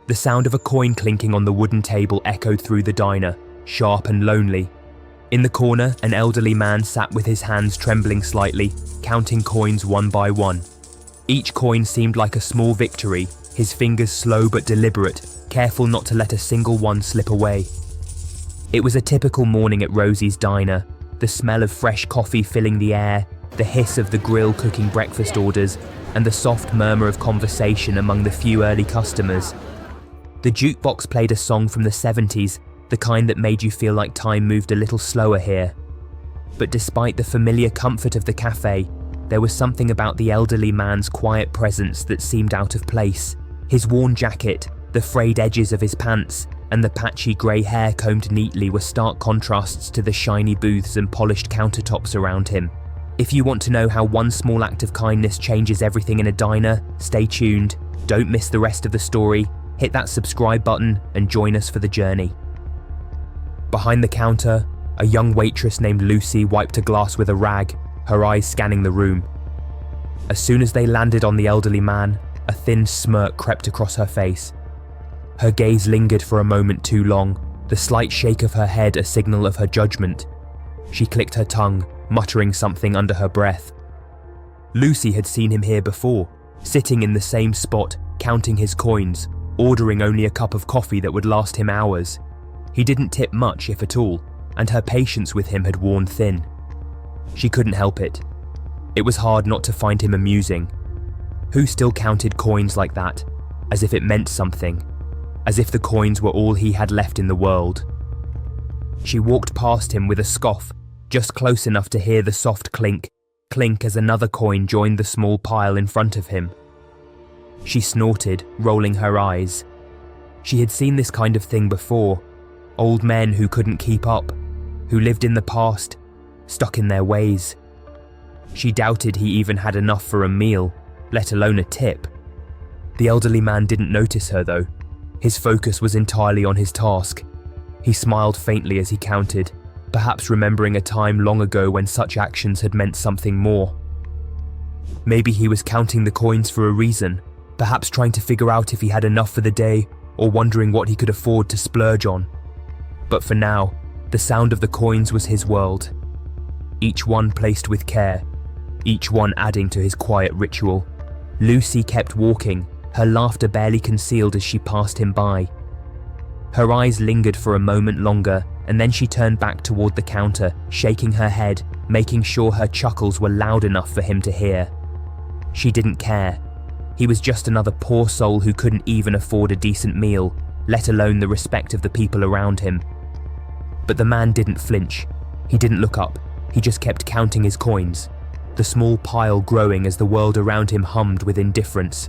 The sound of a coin clinking on the wooden table echoed through the diner, sharp and lonely. In the corner, an elderly man sat with his hands trembling slightly, counting coins one by one. Each coin seemed like a small victory, his fingers slow but deliberate, careful not to let a single one slip away. It was a typical morning at Rosie's diner, the smell of fresh coffee filling the air, the hiss of the grill cooking breakfast orders, and the soft murmur of conversation among the few early customers. The jukebox played a song from the 70s, the kind that made you feel like time moved a little slower here. But despite the familiar comfort of the cafe, there was something about the elderly man's quiet presence that seemed out of place. His worn jacket, the frayed edges of his pants, and the patchy grey hair combed neatly were stark contrasts to the shiny booths and polished countertops around him. If you want to know how one small act of kindness changes everything in a diner, stay tuned, don't miss the rest of the story, hit that subscribe button and join us for the journey. Behind the counter, a young waitress named Lucy wiped a glass with a rag, her eyes scanning the room. As soon as they landed on the elderly man, a thin smirk crept across her face. Her gaze lingered for a moment too long, the slight shake of her head a signal of her judgment. She clicked her tongue, muttering something under her breath. Lucy had seen him here before, sitting in the same spot, counting his coins, ordering only a cup of coffee that would last him hours. He didn't tip much, if at all, and her patience with him had worn thin. She couldn't help it. It was hard not to find him amusing. Who still counted coins like that, as if it meant something, as if the coins were all he had left in the world? She walked past him with a scoff, just close enough to hear the soft clink, clink as another coin joined the small pile in front of him. She snorted, rolling her eyes. She had seen this kind of thing before. Old men who couldn't keep up, who lived in the past, stuck in their ways. She doubted he even had enough for a meal, let alone a tip. The elderly man didn't notice her though. His focus was entirely on his task. He smiled faintly as he counted, perhaps remembering a time long ago when such actions had meant something more. Maybe he was counting the coins for a reason, perhaps trying to figure out if he had enough for the day or wondering what he could afford to splurge on. But for now, the sound of the coins was his world. Each one placed with care, each one adding to his quiet ritual. Lucy kept walking, her laughter barely concealed as she passed him by. Her eyes lingered for a moment longer, and then she turned back toward the counter, shaking her head, making sure her chuckles were loud enough for him to hear. She didn't care. He was just another poor soul who couldn't even afford a decent meal, let alone the respect of the people around him. But the man didn't flinch. He didn't look up. He just kept counting his coins, the small pile growing as the world around him hummed with indifference.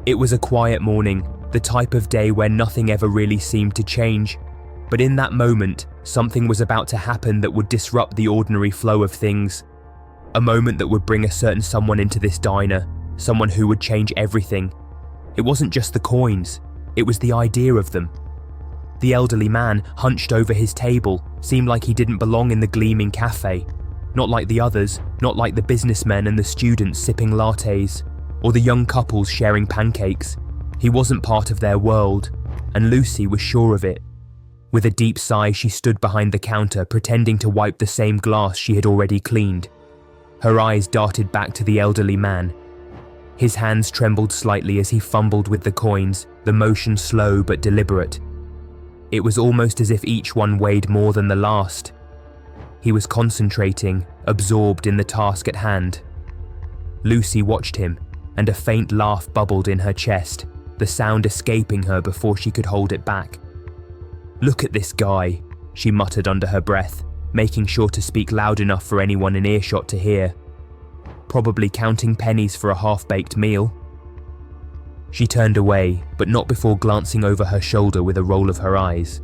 It was a quiet morning, the type of day where nothing ever really seemed to change. But in that moment, something was about to happen that would disrupt the ordinary flow of things. A moment that would bring a certain someone into this diner, someone who would change everything. It wasn't just the coins, it was the idea of them. The elderly man, hunched over his table, seemed like he didn't belong in the gleaming cafe. Not like the others, not like the businessmen and the students sipping lattes, or the young couples sharing pancakes. He wasn't part of their world, and Lucy was sure of it. With a deep sigh, she stood behind the counter, pretending to wipe the same glass she had already cleaned. Her eyes darted back to the elderly man. His hands trembled slightly as he fumbled with the coins, the motion slow but deliberate. It was almost as if each one weighed more than the last. He was concentrating, absorbed in the task at hand. Lucy watched him, and a faint laugh bubbled in her chest, the sound escaping her before she could hold it back. "Look at this guy," she muttered under her breath, making sure to speak loud enough for anyone in earshot to hear. "Probably counting pennies for a half-baked meal." She turned away, but not before glancing over her shoulder with a roll of her eyes.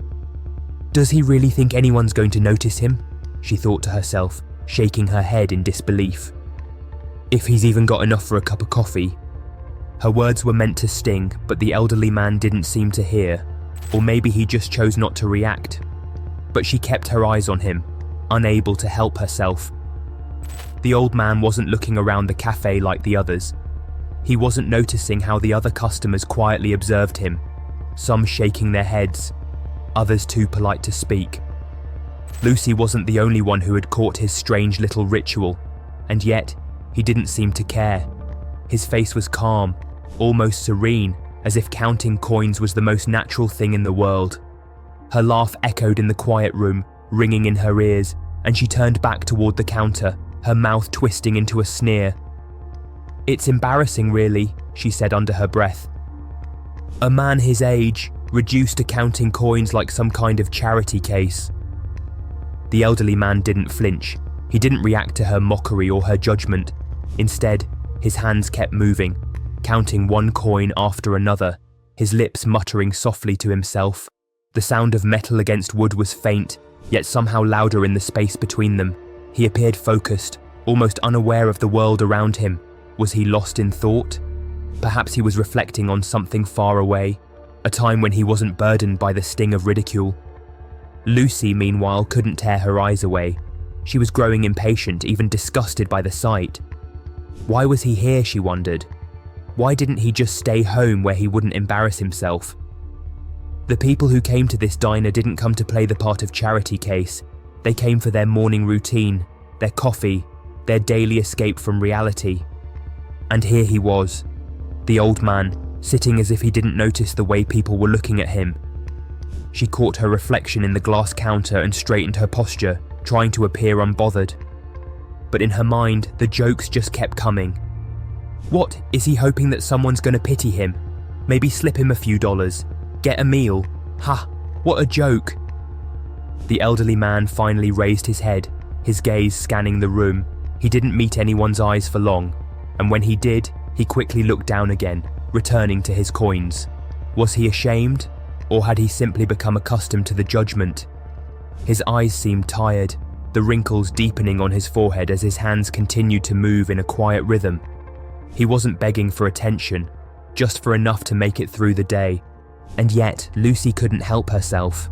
"Does he really think anyone's going to notice him?" she thought to herself, shaking her head in disbelief. "If he's even got enough for a cup of coffee." Her words were meant to sting, but the elderly man didn't seem to hear, or maybe he just chose not to react. But she kept her eyes on him, unable to help herself. The old man wasn't looking around the cafe like the others. He wasn't noticing how the other customers quietly observed him. some shaking their heads, others too polite to speak. Lucy wasn't the only one who had caught his strange little ritual, and yet he didn't seem to care. His face was calm, almost serene, as if counting coins was the most natural thing in the world. Her laugh echoed in the quiet room, ringing in her ears, and she turned back toward the counter, her mouth twisting into a sneer. "It's embarrassing, really," she said under her breath. "A man his age, reduced to counting coins like some kind of charity case." The elderly man didn't flinch. He didn't react to her mockery or her judgment. Instead, his hands kept moving, counting one coin after another, his lips muttering softly to himself. The sound of metal against wood was faint, yet somehow louder in the space between them. He appeared focused, almost unaware of the world around him. Was he lost in thought? Perhaps he was reflecting on something far away, a time when he wasn't burdened by the sting of ridicule. Lucy, meanwhile, couldn't tear her eyes away. She was growing impatient, even disgusted by the sight. Why was he here, she wondered? Why didn't he just stay home where he wouldn't embarrass himself? The people who came to this diner didn't come to play the part of charity case. They came for their morning routine, their coffee, their daily escape from reality. And here he was, the old man, sitting as if he didn't notice the way people were looking at him. She caught her reflection in the glass counter and straightened her posture, trying to appear unbothered. But in her mind, the jokes just kept coming. What, is he hoping that someone's gonna pity him? Maybe slip him a few dollars? Get a meal? Ha, what a joke. The elderly man finally raised his head, his gaze scanning the room. He didn't meet anyone's eyes for long, and when he did, he quickly looked down again, returning to his coins. Was he ashamed, or had he simply become accustomed to the judgment? His eyes seemed tired, the wrinkles deepening on his forehead as his hands continued to move in a quiet rhythm. He wasn't begging for attention, just for enough to make it through the day. And yet, Lucy couldn't help herself.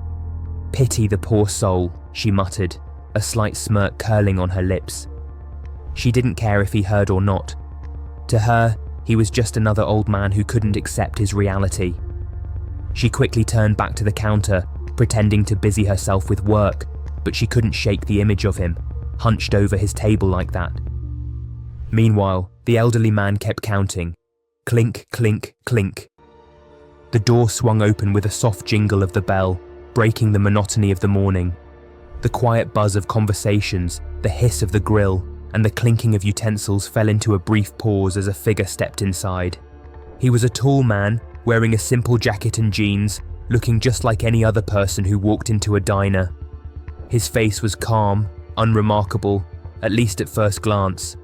"Pity the poor soul," she muttered, a slight smirk curling on her lips. She didn't care if he heard or not. To her, he was just another old man who couldn't accept his reality. She quickly turned back to the counter, pretending to busy herself with work, but she couldn't shake the image of him, hunched over his table like that. Meanwhile, the elderly man kept counting. Clink, clink, clink. The door swung open with a soft jingle of the bell, breaking the monotony of the morning. The quiet buzz of conversations, the hiss of the grill, and the clinking of utensils fell into a brief pause as a figure stepped inside. He was a tall man, wearing a simple jacket and jeans, looking just like any other person who walked into a diner. His face was calm, unremarkable, at least at first glance.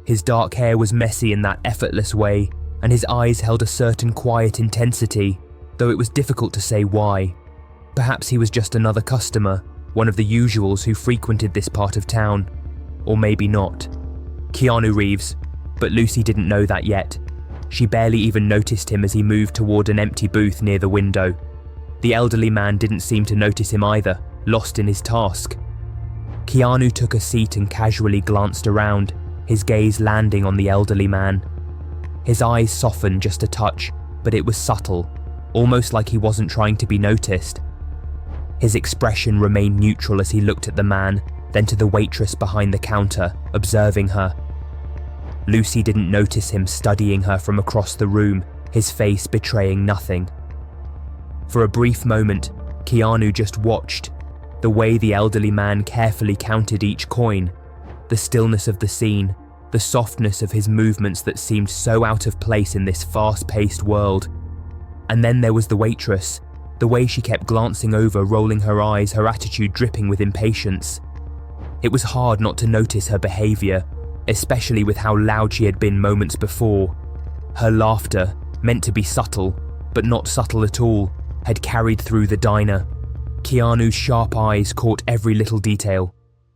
His dark hair was messy in that effortless way, and his eyes held a certain quiet intensity, though it was difficult to say why. Perhaps he was just another customer, one of the usuals who frequented this part of town. Or maybe not. Keanu Reeves, but Lucy didn't know that yet. She barely even noticed him as he moved toward an empty booth near the window. The elderly man didn't seem to notice him either, lost in his task. Keanu took a seat and casually glanced around, his gaze landing on the elderly man. His eyes softened just a touch, but it was subtle, almost like he wasn't trying to be noticed. His expression remained neutral as he looked at the man, then to the waitress behind the counter, observing her. Lucy didn't notice him studying her from across the room, his face betraying nothing. For a brief moment, Keanu just watched, the way the elderly man carefully counted each coin, the stillness of the scene, the softness of his movements that seemed so out of place in this fast-paced world. And then there was the waitress, the way she kept glancing over, rolling her eyes, her attitude dripping with impatience. It was hard not to notice her behaviour, especially with how loud she had been moments before. Her laughter, meant to be subtle, but not subtle at all, had carried through the diner. Keanu's sharp eyes caught every little detail.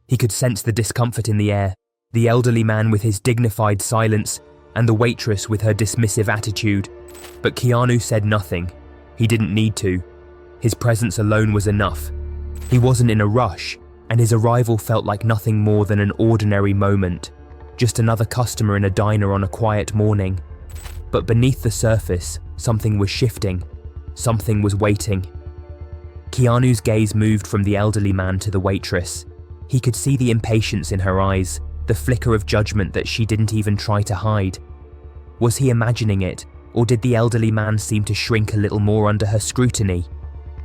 He could sense the discomfort in the air, the elderly man with his dignified silence, and the waitress with her dismissive attitude. But Keanu said nothing. He didn't need to. His presence alone was enough. He wasn't in a rush, and his arrival felt like nothing more than an ordinary moment, just another customer in a diner on a quiet morning. But beneath the surface, something was shifting. Something was waiting. Keanu's gaze moved from the elderly man to the waitress. He could see the impatience in her eyes, the flicker of judgment that she didn't even try to hide. Was he imagining it, or did the elderly man seem to shrink a little more under her scrutiny?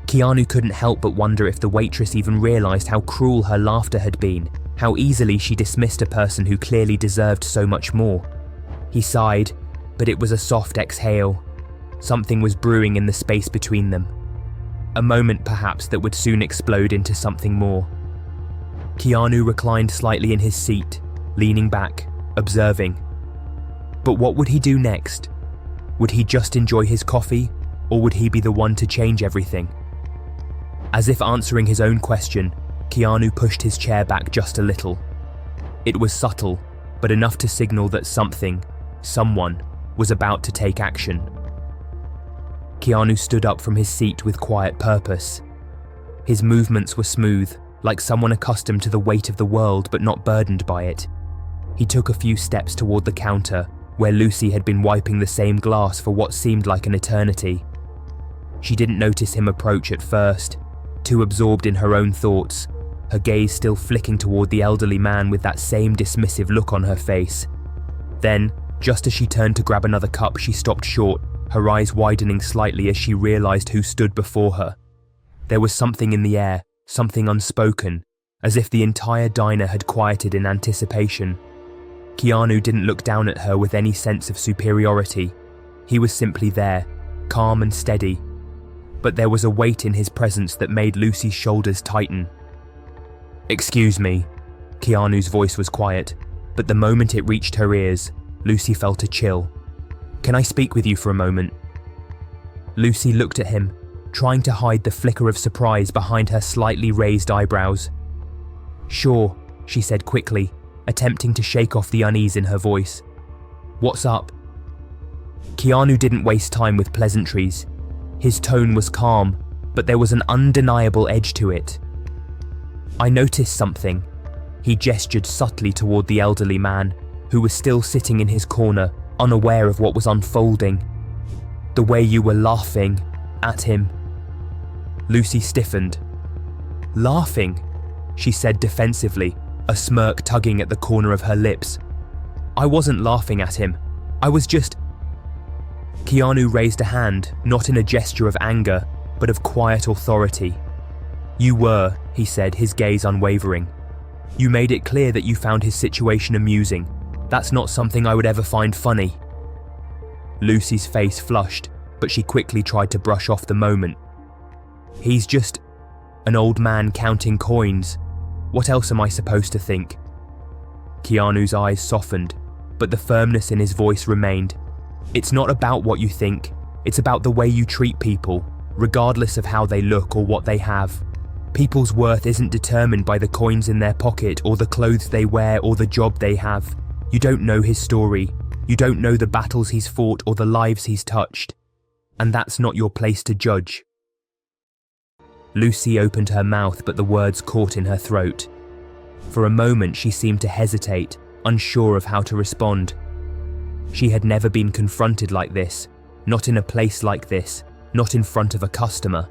Keanu couldn't help but wonder if the waitress even realized how cruel her laughter had been, how easily she dismissed a person who clearly deserved so much more. He sighed, but it was a soft exhale. Something was brewing in the space between them. A moment perhaps that would soon explode into something more. Keanu reclined slightly in his seat, leaning back, observing. But what would he do next? Would he just enjoy his coffee, or would he be the one to change everything? As if answering his own question, Keanu pushed his chair back just a little. It was subtle, but enough to signal that someone, was about to take action. Keanu stood up from his seat with quiet purpose. His movements were smooth, like someone accustomed to the weight of the world but not burdened by it. He took a few steps toward the counter, where Lucy had been wiping the same glass for what seemed like an eternity. She didn't notice him approach at first, too absorbed in her own thoughts, her gaze still flicking toward the elderly man with that same dismissive look on her face. Then, just as she turned to grab another cup, she stopped short, her eyes widening slightly as she realized who stood before her. There was something in the air, something unspoken, as if the entire diner had quieted in anticipation. Keanu didn't look down at her with any sense of superiority. He was simply there, calm and steady. But there was a weight in his presence that made Lucy's shoulders tighten. "Excuse me." Keanu's voice was quiet, but the moment it reached her ears, Lucy felt a chill. "Can I speak with you for a moment?" Lucy looked at him, trying to hide the flicker of surprise behind her slightly raised eyebrows. "Sure," she said quickly, attempting to shake off the unease in her voice. "What's up?" Keanu didn't waste time with pleasantries. His tone was calm, but there was an undeniable edge to it. "I noticed something." He gestured subtly toward the elderly man, who was still sitting in his corner, unaware of what was unfolding. "The way you were laughing at him." Lucy stiffened. "Laughing?" she said defensively, a smirk tugging at the corner of her lips. "I wasn't laughing at him. I was just..." Keanu raised a hand, not in a gesture of anger, but of quiet authority. "You were," he said, his gaze unwavering. "You made it clear that you found his situation amusing. That's not something I would ever find funny." Lucy's face flushed, but she quickly tried to brush off the moment. "He's just an old man counting coins. What else am I supposed to think?" Keanu's eyes softened, but the firmness in his voice remained. "It's not about what you think, it's about the way you treat people, regardless of how they look or what they have. People's worth isn't determined by the coins in their pocket or the clothes they wear or the job they have. You don't know his story. You don't know the battles he's fought or the lives he's touched. And that's not your place to judge." Lucy opened her mouth, but the words caught in her throat. For a moment she seemed to hesitate, unsure of how to respond. She had never been confronted like this, not in a place like this, not in front of a customer.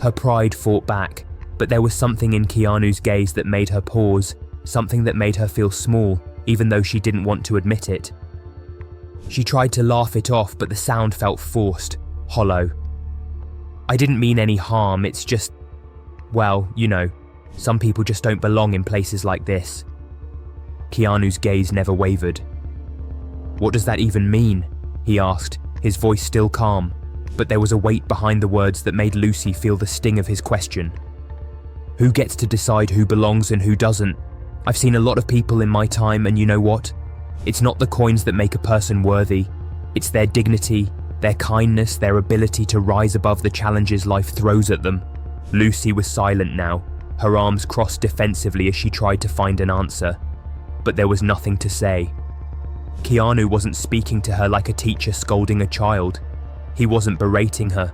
Her pride fought back, but there was something in Keanu's gaze that made her pause, something that made her feel small, even though she didn't want to admit it. She tried to laugh it off, but the sound felt forced, hollow. "I didn't mean any harm, it's just, well, you know, some people just don't belong in places like this." Keanu's gaze never wavered. "What does that even mean?" he asked, his voice still calm, but there was a weight behind the words that made Lucy feel the sting of his question. "Who gets to decide who belongs and who doesn't? I've seen a lot of people in my time, and you know what? It's not the coins that make a person worthy. It's their dignity, their kindness, their ability to rise above the challenges life throws at them." Lucy was silent now, her arms crossed defensively as she tried to find an answer. But there was nothing to say. Keanu wasn't speaking to her like a teacher scolding a child. He wasn't berating her.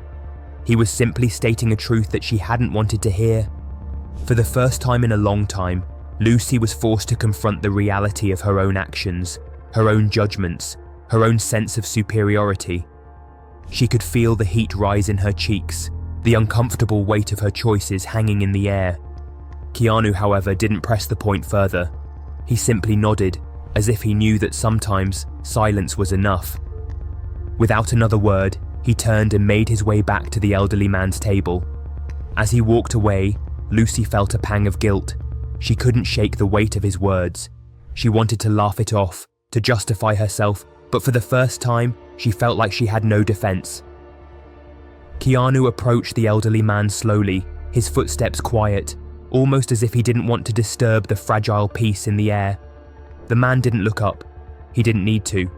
He was simply stating a truth that she hadn't wanted to hear. For the first time in a long time, Lucy was forced to confront the reality of her own actions, her own judgments, her own sense of superiority. She could feel the heat rise in her cheeks, the uncomfortable weight of her choices hanging in the air. Keanu, however, didn't press the point further. He simply nodded, as if he knew that sometimes silence was enough. Without another word, he turned and made his way back to the elderly man's table. As he walked away, Lucy felt a pang of guilt. She couldn't shake the weight of his words. She wanted to laugh it off, to justify herself, but for the first time, she felt like she had no defense. Keanu approached the elderly man slowly, his footsteps quiet, almost as if he didn't want to disturb the fragile peace in the air. The man didn't look up. He didn't need to.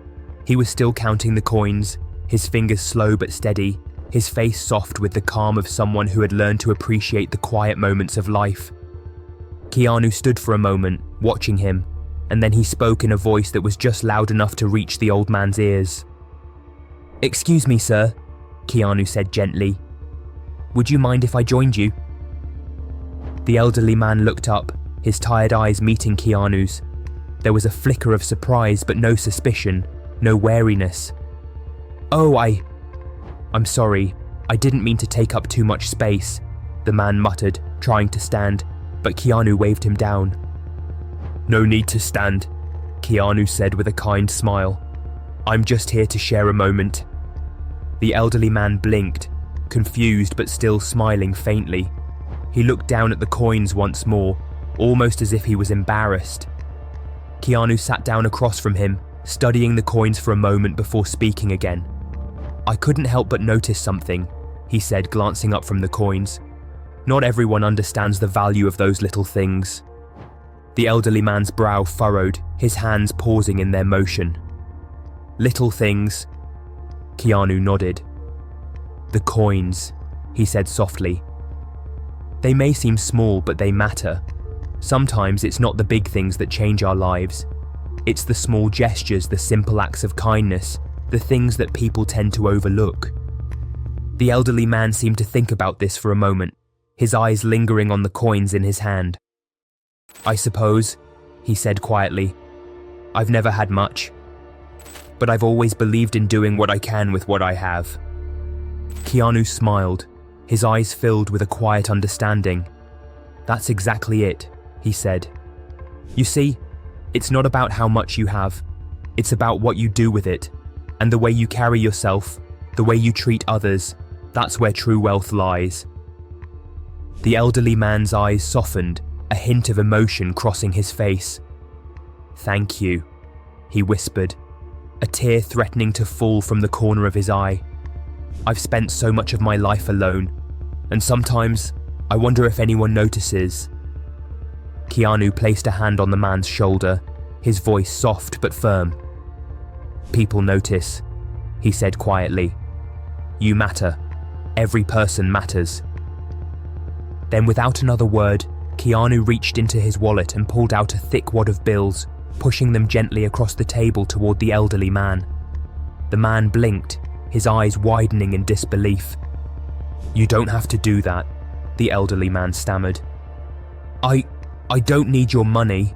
He was still counting the coins, his fingers slow but steady, his face soft with the calm of someone who had learned to appreciate the quiet moments of life. Keanu stood for a moment, watching him, and then he spoke in a voice that was just loud enough to reach the old man's ears. "Excuse me, sir," Keanu said gently. "Would you mind if I joined you?" The elderly man looked up, his tired eyes meeting Keanu's. There was a flicker of surprise but no suspicion, no wariness. "Oh, I'm sorry, I didn't mean to take up too much space," the man muttered, trying to stand, but Keanu waved him down. "No need to stand," Keanu said with a kind smile. "I'm just here to share a moment." The elderly man blinked, confused but still smiling faintly. He looked down at the coins once more, almost as if he was embarrassed. Keanu sat down across from him, studying the coins for a moment before speaking again. "I couldn't help but notice something," he said, glancing up from the coins. "Not everyone understands the value of those little things." The elderly man's brow furrowed, his hands pausing in their motion. "Little things?" Keanu nodded. "The coins," he said softly. "They may seem small, but they matter. Sometimes it's not the big things that change our lives. It's the small gestures, the simple acts of kindness, the things that people tend to overlook." The elderly man seemed to think about this for a moment, his eyes lingering on the coins in his hand. "I suppose," he said quietly, "I've never had much. But I've always believed in doing what I can with what I have." Keanu smiled, his eyes filled with a quiet understanding. "That's exactly it," he said. "You see, it's not about how much you have. It's about what you do with it, and the way you carry yourself, the way you treat others. That's where true wealth lies." The elderly man's eyes softened, a hint of emotion crossing his face. "Thank you," he whispered, a tear threatening to fall from the corner of his eye. "I've spent so much of my life alone, and sometimes I wonder if anyone notices." Keanu placed a hand on the man's shoulder, his voice soft but firm. "People notice," he said quietly. "You matter. Every person matters." Then without another word, Keanu reached into his wallet and pulled out a thick wad of bills, pushing them gently across the table toward the elderly man. The man blinked, his eyes widening in disbelief. "You don't have to do that," the elderly man stammered. I don't need your money."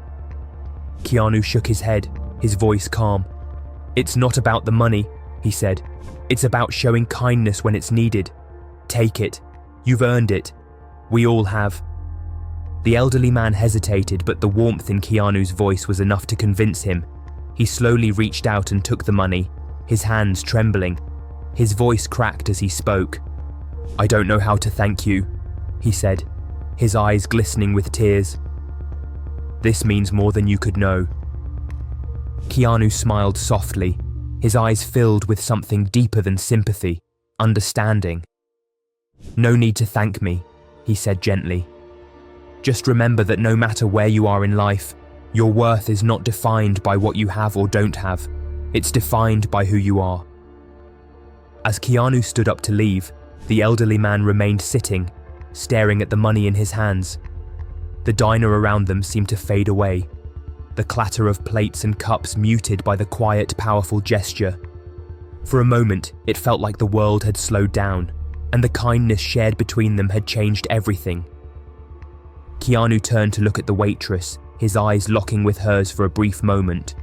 Keanu shook his head, his voice calm. "It's not about the money," he said. "It's about showing kindness when it's needed. Take it. You've earned it. We all have." The elderly man hesitated, but the warmth in Keanu's voice was enough to convince him. He slowly reached out and took the money, his hands trembling. His voice cracked as he spoke. "I don't know how to thank you," he said, his eyes glistening with tears. "This means more than you could know." Keanu smiled softly, his eyes filled with something deeper than sympathy, understanding. "No need to thank me," he said gently. "Just remember that no matter where you are in life, your worth is not defined by what you have or don't have. It's defined by who you are." As Keanu stood up to leave, the elderly man remained sitting, staring at the money in his hands. The diner around them seemed to fade away, the clatter of plates and cups muted by the quiet, powerful gesture. For a moment, it felt like the world had slowed down, and the kindness shared between them had changed everything. Keanu turned to look at the waitress, his eyes locking with hers for a brief moment.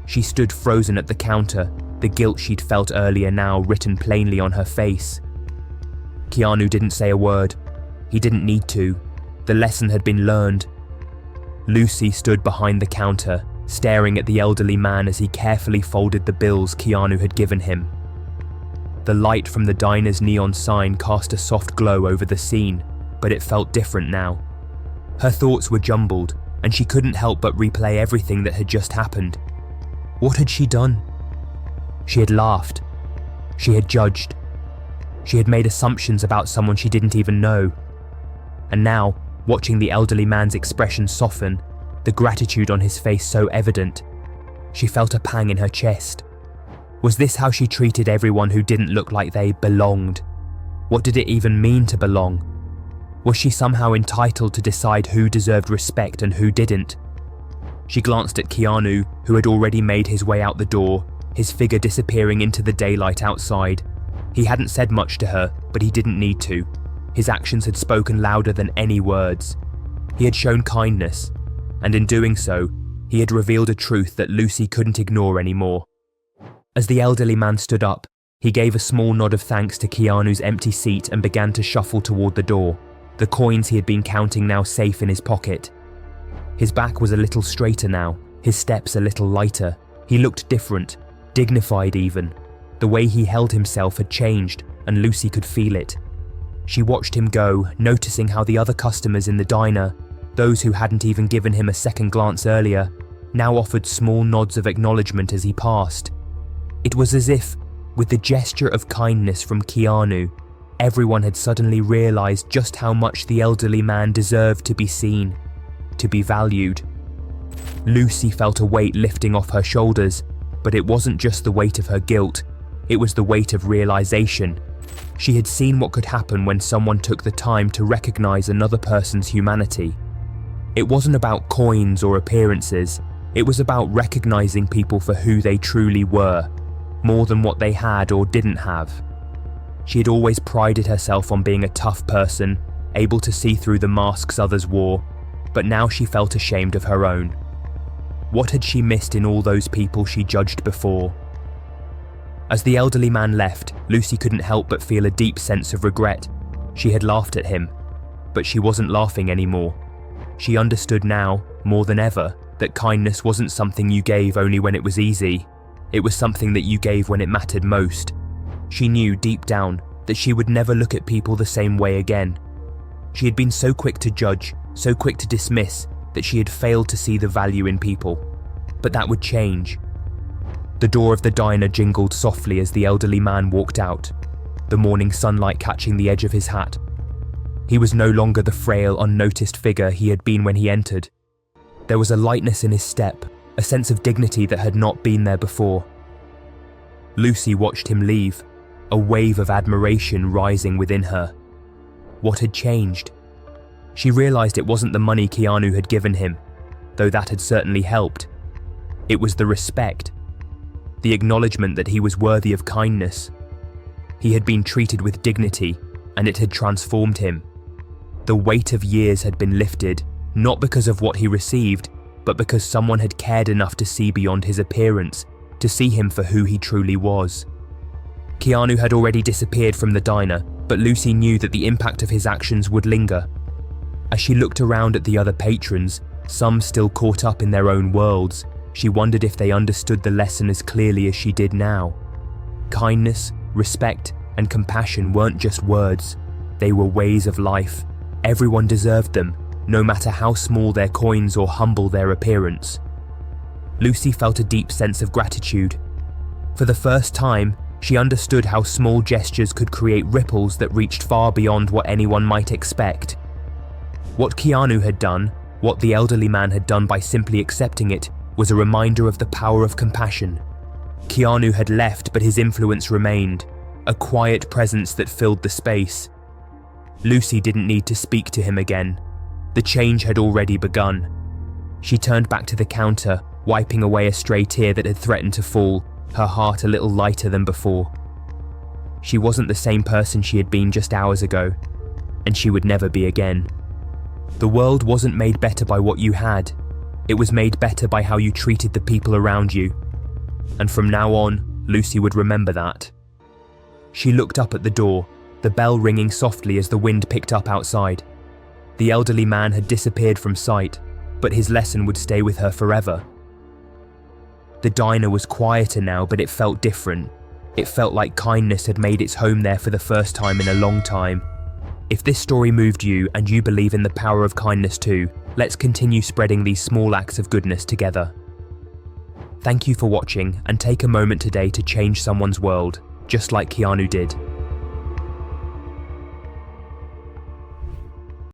She stood frozen at the counter, the guilt she'd felt earlier now written plainly on her face. Keanu didn't say a word. He didn't need to. The lesson had been learned. Lucy stood behind the counter, staring at the elderly man as he carefully folded the bills Keanu had given him. The light from the diner's neon sign cast a soft glow over the scene, but it felt different now. Her thoughts were jumbled, and she couldn't help but replay everything that had just happened. What had she done? She had laughed. She had judged. She had made assumptions about someone she didn't even know. And now, watching the elderly man's expression soften, the gratitude on his face so evident, she felt a pang in her chest. Was this how she treated everyone who didn't look like they belonged? What did it even mean to belong? Was she somehow entitled to decide who deserved respect and who didn't? She glanced at Keanu, who had already made his way out the door, his figure disappearing into the daylight outside. He hadn't said much to her, but he didn't need to. His actions had spoken louder than any words. He had shown kindness, and in doing so, he had revealed a truth that Lucy couldn't ignore anymore. As the elderly man stood up, he gave a small nod of thanks to Keanu's empty seat and began to shuffle toward the door, the coins he had been counting now safe in his pocket. His back was a little straighter now, his steps a little lighter. He looked different, dignified even. The way he held himself had changed, and Lucy could feel it. She watched him go, noticing how the other customers in the diner, those who hadn't even given him a second glance earlier, now offered small nods of acknowledgement as he passed. It was as if, with the gesture of kindness from Keanu, everyone had suddenly realized just how much the elderly man deserved to be seen, to be valued. Lucy felt a weight lifting off her shoulders, but it wasn't just the weight of her guilt, it was the weight of realization. She had seen what could happen when someone took the time to recognize another person's humanity. It wasn't about coins or appearances, it was about recognizing people for who they truly were, more than what they had or didn't have. She had always prided herself on being a tough person, able to see through the masks others wore, but now she felt ashamed of her own. What had she missed in all those people she judged before? As the elderly man left, Lucy couldn't help but feel a deep sense of regret. She had laughed at him, but she wasn't laughing anymore. She understood now, more than ever, that kindness wasn't something you gave only when it was easy. It was something that you gave when it mattered most. She knew deep down that she would never look at people the same way again. She had been so quick to judge, so quick to dismiss, that she had failed to see the value in people. But that would change. The door of the diner jingled softly as the elderly man walked out, the morning sunlight catching the edge of his hat. He was no longer the frail, unnoticed figure he had been when he entered. There was a lightness in his step, a sense of dignity that had not been there before. Lucy watched him leave, a wave of admiration rising within her. What had changed? She realized it wasn't the money Keanu had given him, though that had certainly helped. It was the respect, the acknowledgement that he was worthy of kindness. He had been treated with dignity, and it had transformed him. The weight of years had been lifted, not because of what he received, but because someone had cared enough to see beyond his appearance, to see him for who he truly was. Keanu had already disappeared from the diner, but Lucy knew that the impact of his actions would linger. As she looked around at the other patrons, some still caught up in their own worlds, she wondered if they understood the lesson as clearly as she did now. Kindness, respect, and compassion weren't just words, they were ways of life. Everyone deserved them, no matter how small their coins or humble their appearance. Lucy felt a deep sense of gratitude. For the first time, she understood how small gestures could create ripples that reached far beyond what anyone might expect. What Keanu had done, what the elderly man had done by simply accepting it, was a reminder of the power of compassion. Keanu had left, but his influence remained, a quiet presence that filled the space. Lucy didn't need to speak to him again. The change had already begun. She turned back to the counter, wiping away a stray tear that had threatened to fall, her heart a little lighter than before. She wasn't the same person she had been just hours ago, and she would never be again. The world wasn't made better by what you had, it was made better by how you treated the people around you. And from now on, Lucy would remember that. She looked up at the door, the bell ringing softly as the wind picked up outside. The elderly man had disappeared from sight, but his lesson would stay with her forever. The diner was quieter now, but it felt different. It felt like kindness had made its home there for the first time in a long time. If this story moved you and you believe in the power of kindness too, let's continue spreading these small acts of goodness together. Thank you for watching, and take a moment today to change someone's world, just like Keanu did.